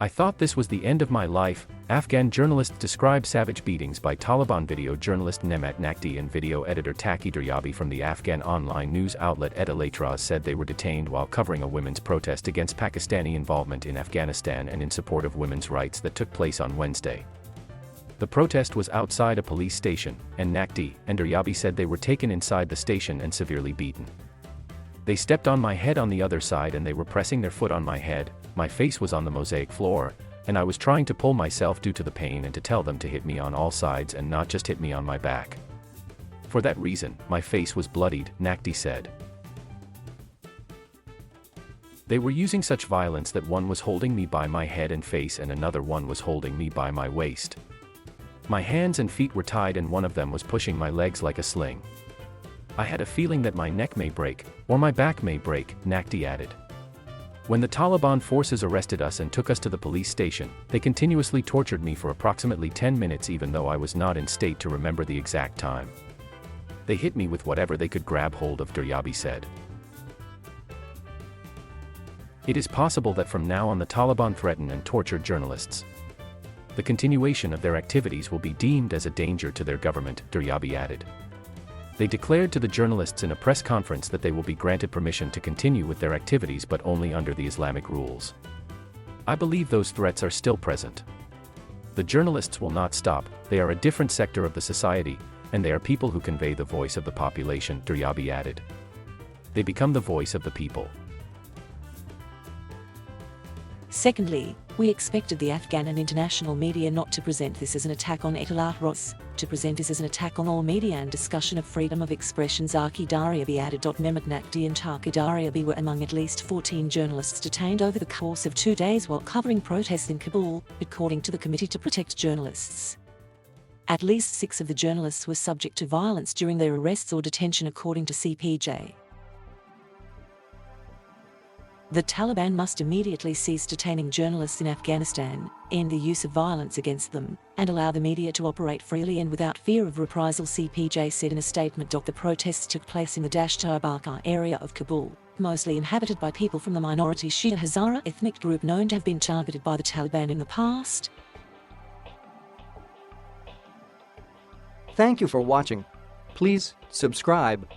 I thought this was the end of my life. Afghan journalists describe savage beatings by Taliban video journalist Nemat Naqdi and video editor Taqi Daryabi from the Afghan online news outlet EtilaatRoz said they were detained while covering a women's protest against Pakistani involvement in Afghanistan and in support of women's rights that took place on Wednesday. The protest was outside a police station, and Naqdi and Daryabi said they were taken inside the station and severely beaten. They stepped on my head on the other side and they were pressing their foot on my head, my face was on the mosaic floor, and I was trying to pull myself due to the pain and to tell them to hit me on all sides and not just hit me on my back. For that reason, my face was bloodied, Naqdi said. They were using such violence that one was holding me by my head and face and another one was holding me by my waist. My hands and feet were tied and one of them was pushing my legs like a sling. I had a feeling that my neck may break, or my back may break, Naqdi added. When the Taliban forces arrested us and took us to the police station, they continuously tortured me for approximately 10 minutes even though I was not in state to remember the exact time. They hit me with whatever they could grab hold of, Daryabi said. It is possible that from now on the Taliban threaten and torture journalists. The continuation of their activities will be deemed as a danger to their government, Daryabi added. They declared to the journalists in a press conference that they will be granted permission to continue with their activities but only under the Islamic rules. I believe those threats are still present. The journalists will not stop, they are a different sector of the society, and they are people who convey the voice of the population, Daryabi added. They become the voice of the people. Secondly, we expected the Afghan and international media not to present this as an attack on EtilaatRoz, to present this as an attack on all media and discussion of freedom of expression, Taqi Daryabi added. Nemat Naqdi and Taqi Daryabi were among at least 14 journalists detained over the course of 2 days while covering protests in Kabul, according to the Committee to Protect Journalists. At least 6 of the journalists were subject to violence during their arrests or detention, according to CPJ. The Taliban must immediately cease detaining journalists in Afghanistan, end the use of violence against them, and allow the media to operate freely and without fear of reprisal, CPJ said in a statement. The protests took place in the Dasht-e-Barqa area of Kabul, mostly inhabited by people from the minority Shia Hazara ethnic group known to have been targeted by the Taliban in the past. Thank you for watching. Please subscribe.